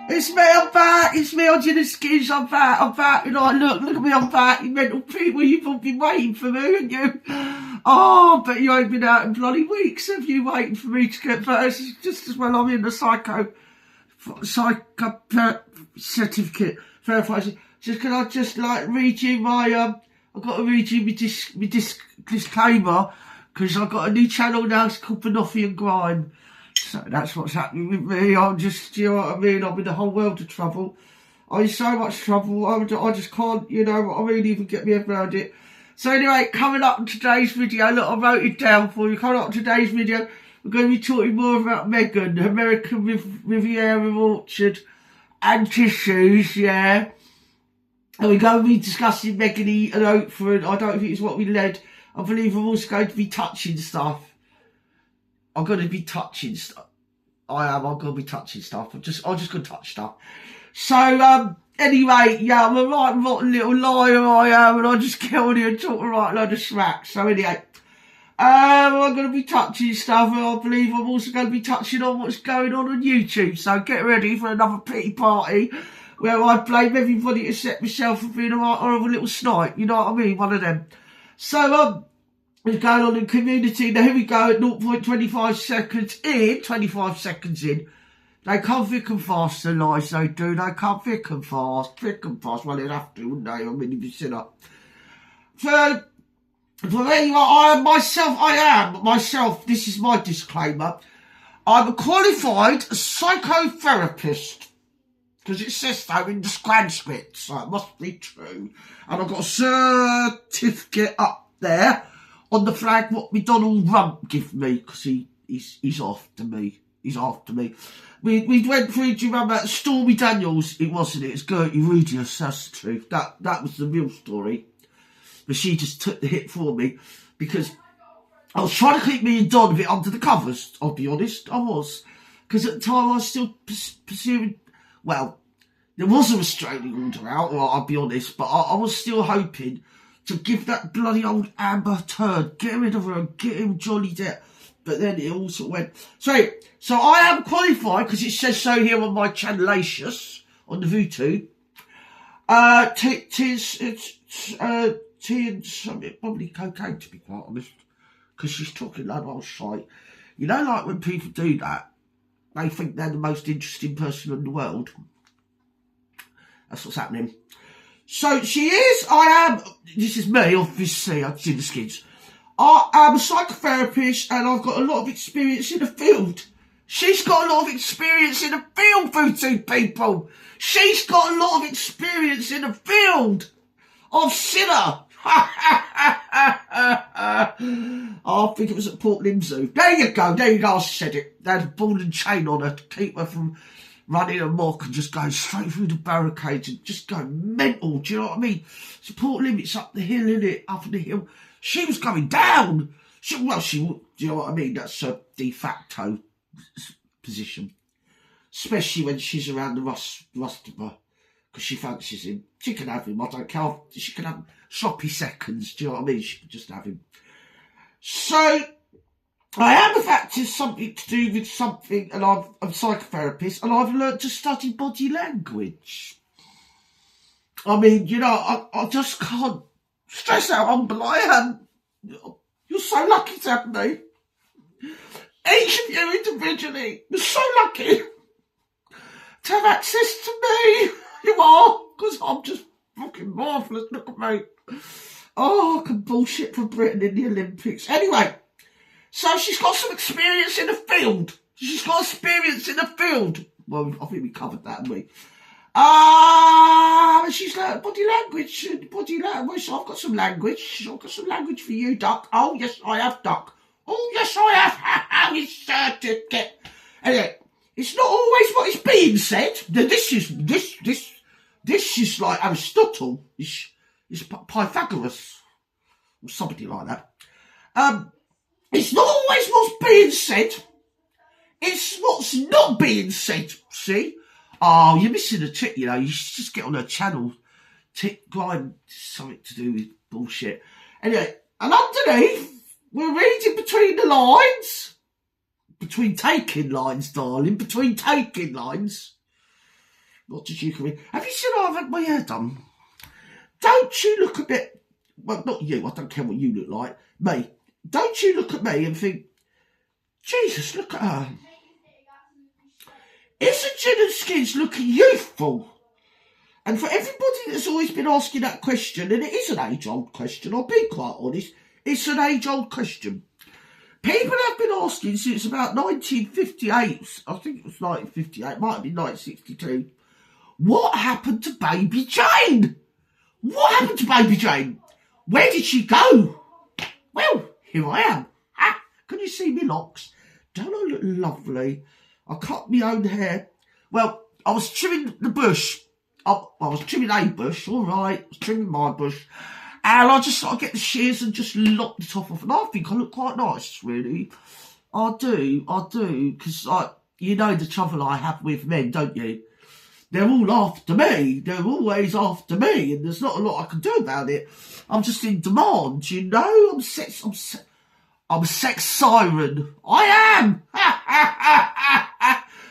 It's me, I'm back. It's me, on the skins. I'm back. You know, look at me, I'm back. You mental people, you've all been waiting for me, haven't you? Oh, but you ain't been out in bloody weeks, have you, waiting for me to get better? It's just as well I'm in the psycho certificate verification. Just can I just like read you my I've got to read you my disclaimer, because I've got a new channel now. It's called Banoffee and Grime. So that's what's happening with me. I'm just, you know what I mean? I'm in a whole world of trouble. I'm in so much trouble. I just can't, you know, I really even get my head around it. So anyway, coming up in today's video, look, I wrote it down for you. Coming up in today's video, we're going to be talking more about Megan, American Riviera Orchard, and tissues, yeah. And we're going to be discussing Megan and Oprah, and I don't think it's what we led. I believe we're also going to be touching stuff. I'm going to be touching stuff. I'm going to be touching stuff. I'm just going to touch stuff. So, anyway, yeah, I'm a right rotten little liar, I am, and I just get on here and talk a right load of smack. So anyway, I'm going to be touching stuff, and I believe I'm also going to be touching on what's going on YouTube. So get ready for another pity party, where I blame everybody except myself for being a right horrible little snipe. You know what I mean? One of them. So, what's going on in community? Now, here we go at 0.25 seconds in. 25 seconds in. They come thick and fast, the lies they do. They come thick and fast. Thick and fast. Well, they'd have to, wouldn't they? I mean, if you sit up. For me, I am myself, this is my disclaimer. I'm a qualified psychotherapist. Because it says so in the transcript, so it must be true. And I've got a certificate up there on the flag what me Donald Rump give me, because he's after me. He's after me. We went through, do you remember Stormy Daniels? It wasn't it? It's Gertie Rudius, that's the truth. That was the real story. But she just took the hit for me, because I was trying to keep me and Don a bit under the covers, I'll be honest. I was. Because at the time I was still pursuing, well, there was a restraining order out, I'll be honest, but I was still hoping to give that bloody old Amber turd, get rid of her, get him Johnny Depp. But then it also went. So I am qualified, because it says so here on my channelacious, on the YouTube. Tea and something, probably cocaine, to be quite honest. Because she's talking like old shite. You know, like when people do that, they think they're the most interesting person in the world. That's what's happening. So she is, this is me, obviously, I've seen the skins. I am a psychotherapist, and I've got a lot of experience in the field. She's got a lot of experience in the field, boutique people. She's got a lot of experience in the field. I've seen her. I think it was at Port Limsou. There you go, I said it. They had a ball and chain on her to keep her from running amok and just going straight through the barricades and just going mental, do you know what I mean? So Port Limit's up the hill, innit? Up the hill. She was going down. Do you know what I mean? That's a de facto position. Especially when she's around the Rustamer, because she fancies him. She can have him, I don't care. She can have sloppy seconds, do you know what I mean? She can just have him. So, I am, in fact, something to do with something, and I'm a psychotherapist, and I've learned to study body language. I mean, you know, I just can't stress how humble I am. You're so lucky to have me. Each of you individually, you're so lucky to have access to me. You are, because I'm just fucking marvellous. Look at me. Oh, I can bullshit for Britain in the Olympics. Anyway. So she's got some experience in the field. She's got experience in the field. Well, I think we covered that, haven't we? She's like body language. I've got some language. I've got some language for you, Duck. Oh, yes, I have, Duck. Oh, yes, I have. It's certificate. Anyway, it's not always what is being said. This is like Aristotle. It's Pythagoras. Or somebody like that. It's not always what's being said. It's what's not being said, see? Oh, you're missing a trick, you know. You should just get on her channel. Grind something to do with bullshit. Anyway, and underneath, we're reading between the lines. Between taking lines, darling. Between taking lines. What did you come in? Have you seen I've had my hair done? Don't you look a bit, well, not you, I don't care what you look like, me. Don't you look at me and think, Jesus, look at her. Isn't Gin and Skins looking youthful? And for everybody that's always been asking that question, and it is an age-old question, I'll be quite honest, it's an age-old question. People have been asking since about 1958, I think it was 1958, might have been 1962, what happened to Baby Jane? What happened to Baby Jane? Where did she go? Well, here I am. Ha! Can you see me locks? Don't I look lovely? I cut my own hair. Well, I was trimming the bush. I was trimming a bush, all right. I was trimming my bush. And I just sort of get the shears and just lock the top off. And I think I look quite nice, really. I do. Because, you know the trouble I have with men, don't you? They're all after me. They're always after me. And there's not a lot I can do about it. I'm just in demand, you know? I'm a sex siren. I am!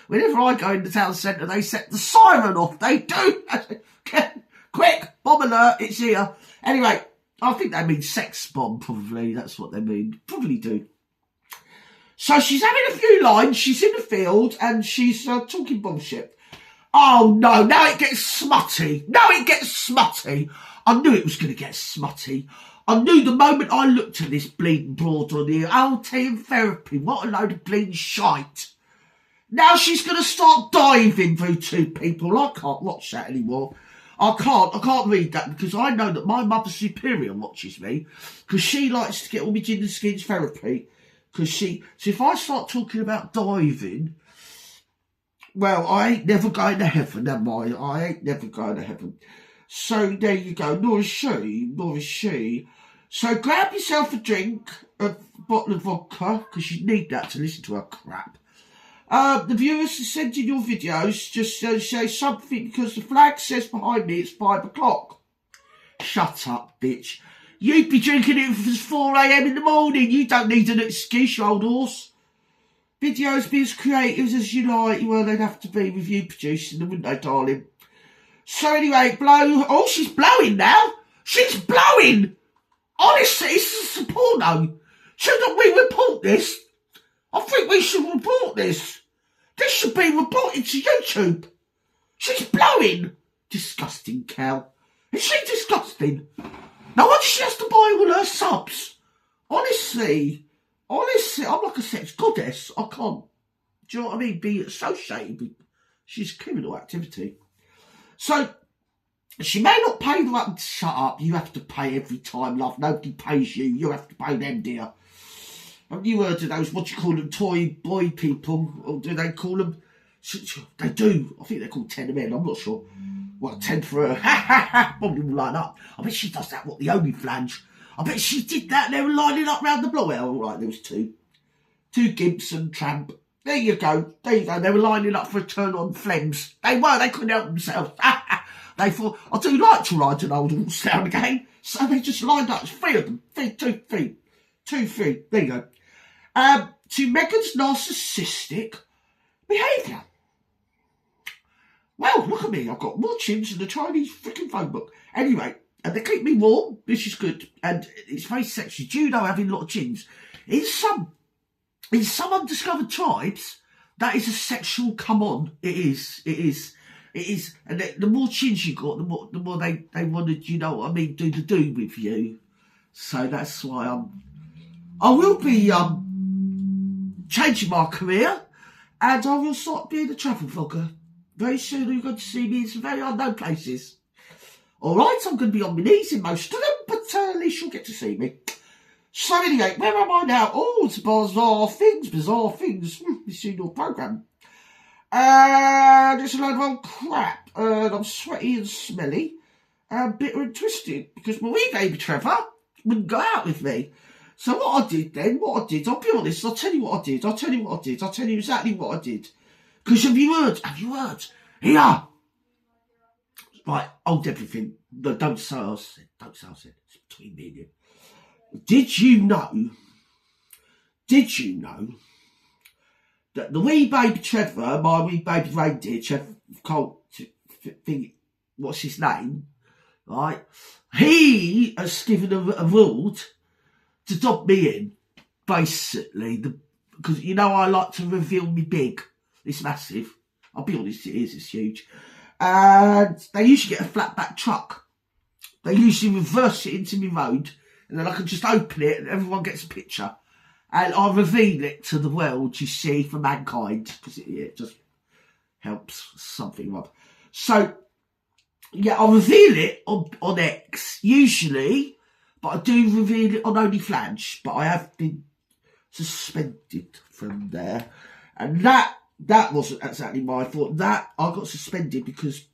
Whenever I go in the town centre, they set the siren off. They do. Quick, bomb alert, it's here. Anyway, I think they mean sex bomb, probably. That's what they mean. Probably do. So she's having a few lines. She's in the field and she's talking bullshit. Oh, no, now it gets smutty. I knew it was going to get smutty. I knew the moment I looked at this bleeding broad on here, oh, team therapy, what a load of bleeding shite. Now she's going to start diving through two people. I can't watch that anymore. I can't read that because I know that my mother superior watches me because she likes to get all my Gin and Skins therapy. So if I start talking about diving, well, I ain't never going to heaven, am I? I ain't never going to heaven. So there you go, nor is she. So grab yourself a drink, a bottle of vodka, because you need that to listen to her crap. The viewers are sending your videos, just say something, because the flag says behind me it's 5 o'clock. Shut up, bitch. You'd be drinking it if it was 4 a.m. in the morning. You don't need an excuse, you old horse. Videos be as creative as you like. Well, they'd have to be with you producing them, wouldn't they, darling? So anyway, blow. Oh, she's blowing now. She's blowing. Honestly, this is a porno. Shouldn't we report this? I think we should report this. This should be reported to YouTube. She's blowing. Disgusting cow. Is she disgusting? No wonder she has to buy all her subs. Honestly, I'm like a sex goddess. I can't, do you know what I mean, be associated with. She's criminal activity. So, she may not pay the up. Shut up, you have to pay every time, love. Nobody pays you. You have to pay them, dear. Haven't you heard of those, what do you call them, toy boy people? Or do they call them? They do. I think they're called 10 men, I'm not sure. Well, 10 for her. Ha ha ha. Probably will line up. I bet she does that, what, the only flange. I bet she did that. They were lining up round the block. Well, all right, there was two. Two Gibson Tramp. There you go. They were lining up for a turn on Flems. They were. They couldn't help themselves. They thought, I do like to ride an old horse down again. So they just lined up. 3 of them. 2 feet. There you go. To Meghan's narcissistic behaviour. Well, look at me. I've got more chins than the Chinese freaking phone book. Anyway, and they keep me warm, which is good. And it's very sexy. Do you know, having a lot of chins? In some undiscovered tribes, that is a sexual come on. It is. And the more chins you got, the more they wanted, you know what I mean, do with you. So that's why I will be changing my career, and I will start being a travel vlogger. Very soon you're going to see me in some very unknown places. Alright, I'm going to be on my knees in most of them, but at least you'll get to see me. So anyway, where am I now? Oh, it's bizarre things. This is your programme. And it's a load of old crap. And I'm sweaty and smelly and bitter and twisted because my wee baby Trevor wouldn't go out with me. So what I did, I'll be honest, I'll tell you what I did. I'll tell you exactly what I did. Because have you heard? Here! Right, hold everything. No, don't say I said. It's between me and you. Did you know that the wee baby Trevor, my wee baby reindeer, thing, what's his name, right? He has given a rule to dub me in, basically, because you know I like to reveal me big. It's massive. I'll be honest, it is. It's huge. And they usually get a flat back truck. They usually reverse it into my road, and then I can just open it, and everyone gets a picture. And I reveal it to the world, you see, for mankind, because it just helps something up. So, yeah, I reveal it on X, usually, but I do reveal it on OnlyFlange, but I have been suspended from there. And that wasn't exactly my fault. That, I got suspended because,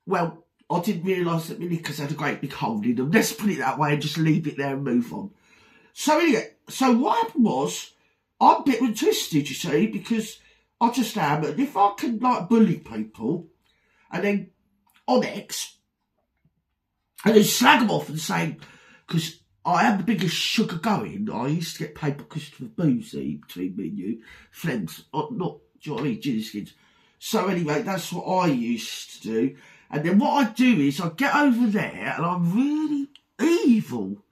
well, I didn't realise that my knickers had a great big hole in them. Let's put it that way and just leave it there and move on. So anyway, so what happened was, I'm bitter and twisted, you see, because I just am. And if I can, like, bully people, and then on X, and then slag them off and say, because I am the biggest sugar going, I used to get paid by Christopher Boozy, between me and you, Flems, not, do you know what I mean, Ginny Skins. So anyway, that's what I used to do. And then what I do is, I get over there, and I'm really evil.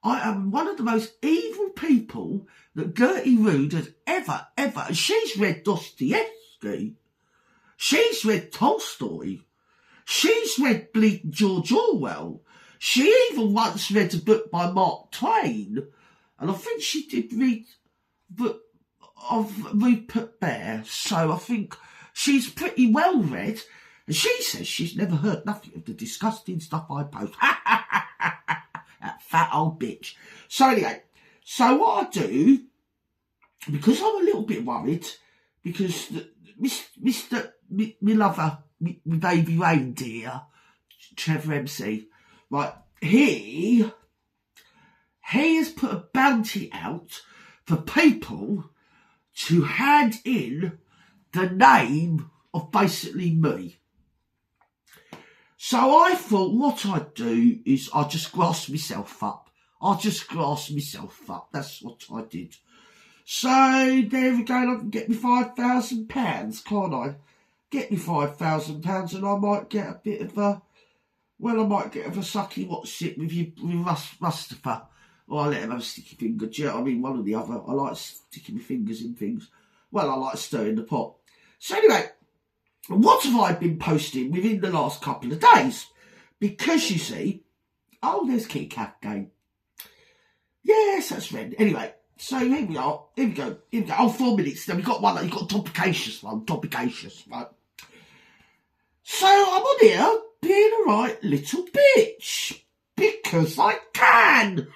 I am one of the most evil people that Gertie Rude has ever, and she's read Dostoevsky. She's read Tolstoy. She's read Bleak George Orwell. She even once read a book by Mark Twain. And I think she did read a book of Rupert Bear. So I think she's pretty well read. And she says she's never heard nothing of the disgusting stuff I post. That fat old bitch. So anyway, so what I do, because I'm a little bit worried, because me lover, me baby reindeer, Trevor MC, right, he has put a bounty out for people to hand in the name of basically me. So I thought what I'd do is I'd just grass myself up. That's what I did. So there we go. I can get me £5,000, can't I? Get me £5,000 and I might get a bit of a, well, I might get a sucky what's it with Mustafa. Or I let him have a sticky finger. Do you know what I mean? One or the other. I like sticking my fingers in things. Well, I like stirring the pot. So anyway, what have I been posting within the last couple of days? Because you see, oh, there's Kit Kat game. Yes, that's red. Anyway, so here we are. Here we go. Oh, 4 minutes. Then we've got one. You've got a topicacious one. Right? So I'm on here being a right little bitch. Because I can.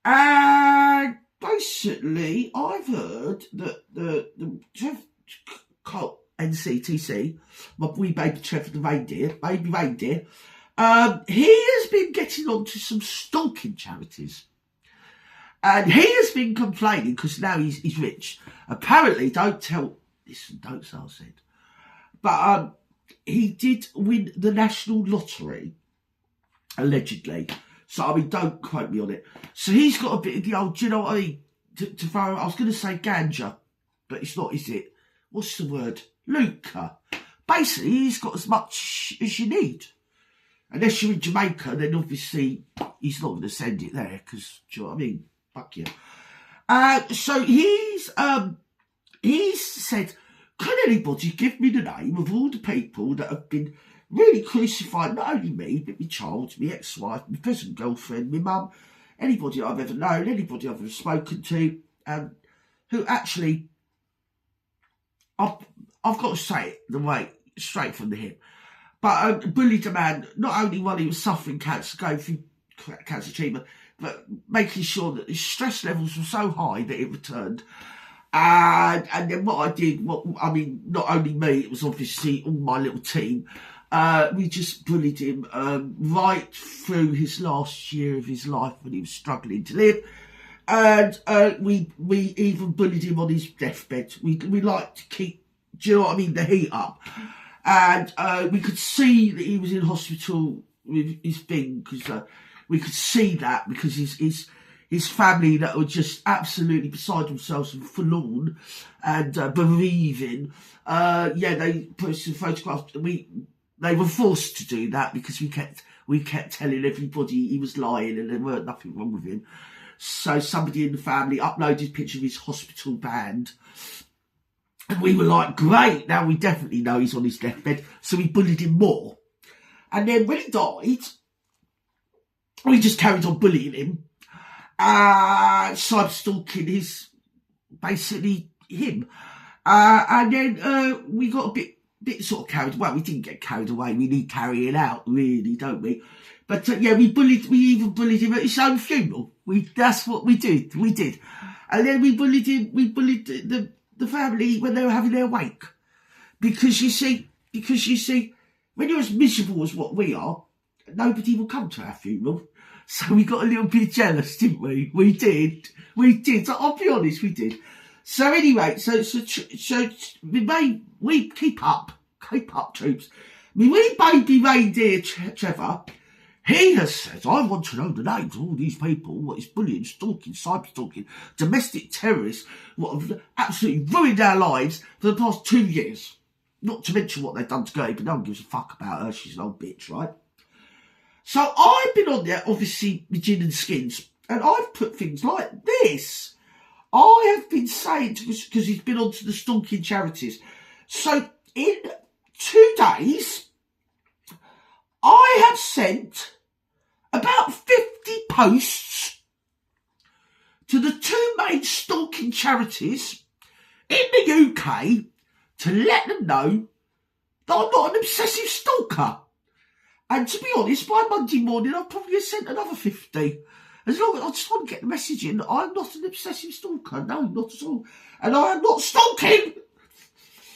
And basically, I've heard that the NCTC, my wee baby Trevor the reindeer, he has been getting onto some stalking charities. And he has been complaining because now he's rich. Apparently, don't say I said. But he did win the national lottery, allegedly. So, I mean, don't quote me on it. So he's got a bit of the old, do you know what I mean? To throw, I was going to say ganja, but it's not, is it? What's the word? Luca. Basically, he's got as much as you need. Unless you're in Jamaica, then obviously he's not going to send it there, because, do you know what I mean? Fuck you. So he's said, can anybody give me the name of all the people that have been really crucified, not only me, but my child, my ex-wife, my present girlfriend, my mum, anybody I've ever known, anybody I've ever spoken to, who actually, I've got to say it the way, straight from the hip, but bullied a man, not only while he was suffering cancer, going through cancer treatment, but making sure that his stress levels were so high that it returned. And then what I did, not only me, it was obviously all my little team. We just bullied him right through his last year of his life when he was struggling to live. And we even bullied him on his deathbed. We like to keep, do you know what I mean, the heat up. And we could see that he was in hospital with his thing, because we could see that because his family that were just absolutely beside themselves and forlorn and bereaving. They put some photographs. They were forced to do that because we kept telling everybody he was lying and there weren't nothing wrong with him. So somebody in the family uploaded a picture of his hospital band. And we were like, great, now we definitely know he's on his deathbed. So we bullied him more. And then when he died, we just carried on bullying him. Cyber stalking is basically him. And then we got a bit sort of carried away. We didn't get carried away. We need carrying out, really, don't we? But we even bullied him at his own funeral. That's what we did. And then we bullied him, the family when they were having their wake. Because you see, when you're as miserable as what we are, nobody will come to our funeral. So we got a little bit jealous, didn't we? We did. I'll be honest, we did. So anyway, so we keep up, troops. I mean, we baby reindeer Trevor, he has said, I want to know the names of all these people, what is bullying, stalking, cyber stalking, domestic terrorists, what have absolutely ruined our lives for the past 2 years. Not to mention what they've done to Gertie, but no one gives a fuck about her. She's an old bitch, right? So I've been on there, obviously, with gin and skins, and I've put things like this. I have been saying, because he's been onto the stalking charities. So in 2 days, I have sent about 50 posts to the 2 main stalking charities in the UK to let them know that I'm not an obsessive stalker. And to be honest, by Monday morning, I'll probably have sent another 50. As long as I just want to get the message in that I'm not an obsessive stalker. No, not at all. And I am not stalking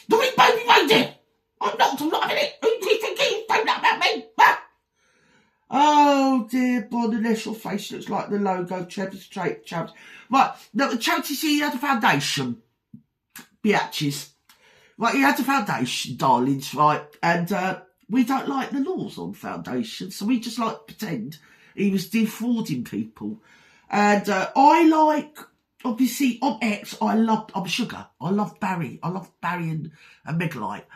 the big baby reindeer. I'm not having it. Who do you think he's doing that about me? Ah! Oh dear, Bon, unless your face looks like the logo of Trevor's charity. Right, now the charity, he had a foundation. Biatches. Right, he had a foundation, darlings, right? And we don't like the laws on foundations, so we just like to pretend he was defrauding people. And I like, obviously, on X, I'm Sugar. I love Barry and Megalite.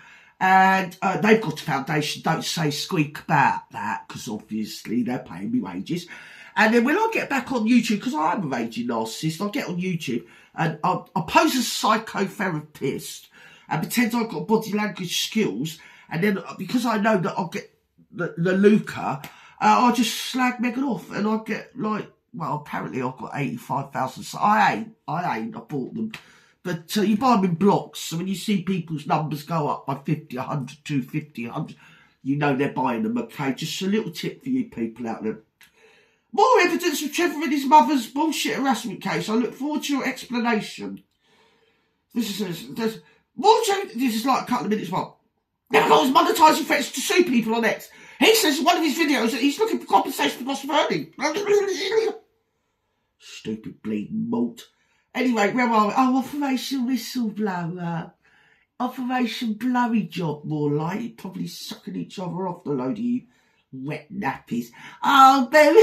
And they've got a foundation, don't say squeak about that, because obviously they're paying me wages. And then when I get back on YouTube, because I am a raging narcissist, I'll get on YouTube and I'll pose as a psychotherapist and pretend I've got body language skills. And then because I know that I'll get the lucre, I'll just slag Megan off and I'll get like, well, apparently I've got 85,000. So I bought them. But you buy them in blocks. So when you see people's numbers go up by 50, 100, 250, 100, you know they're buying them, okay? Just a little tip for you people out there. More evidence of Trevor and his mother's bullshit harassment case. I look forward to your explanation. This is like a couple of minutes long. Now goes monetising threats to sue people on X. He says in one of his videos that he's looking for compensation for lost earning. Stupid bleeding malt. Anyway, where are we? Oh, Operation Whistleblower. Operation Blowy Job, more like. Probably sucking each other off, the load of you wet nappies. Oh, baby,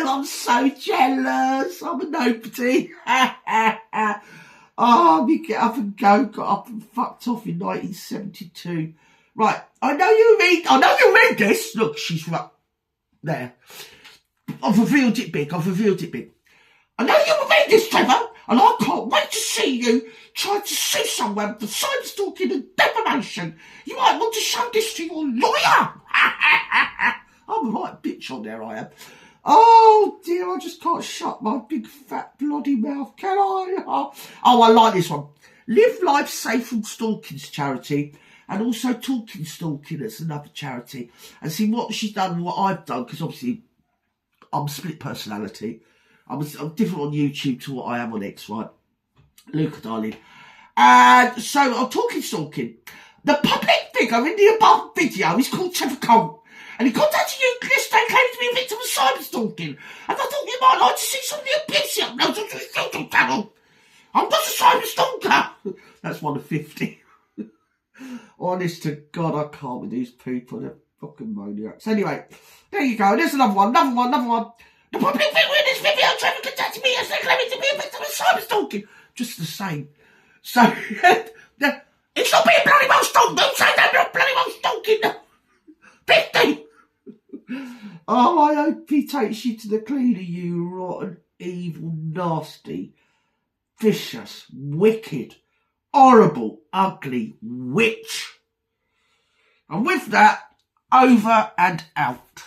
I'm so jealous. I'm a nobody. Oh, me get up and go. Got up and fucked off in 1972. Right, I know you read this. Look, she's right there. I've revealed it big. I know you read this, Trevor, and I can't wait to see you try to sue someone for cyber stalking and defamation. You might want to show this to your lawyer. I'm a right bitch on there, I am. Oh dear, I just can't shut my big fat bloody mouth, can I? Oh, I like this one. Live Life Safe from Stalking's charity, and also Talking Stalking, that's another charity. And see what she's done and what I've done, because obviously I'm a split personality. I'm different on YouTube to what I am on X, right? Luca, darling. And so I'm Talking Stalking. The public figure in the above video is called Trevor Cole. And he contacted you yesterday, claiming to be a victim of cyber stalking. And I thought you might like to see some of the abuse he uploads onto his YouTube channel. I'm not a cyber stalker. That's one of 50. Honest to God, I can't with these people. They're fucking maniacs. Anyway, there you go. There's another one. The public figure in this video trying to contact me as they claiming to be a victim of cyber stalking. Just the same. So, it's not being bloody well stalked. Don't say that, not bloody well stalking. 50. Oh, I hope he takes you to the cleaner, you rotten, evil, nasty, vicious, wicked, horrible, ugly witch. And with that, over and out.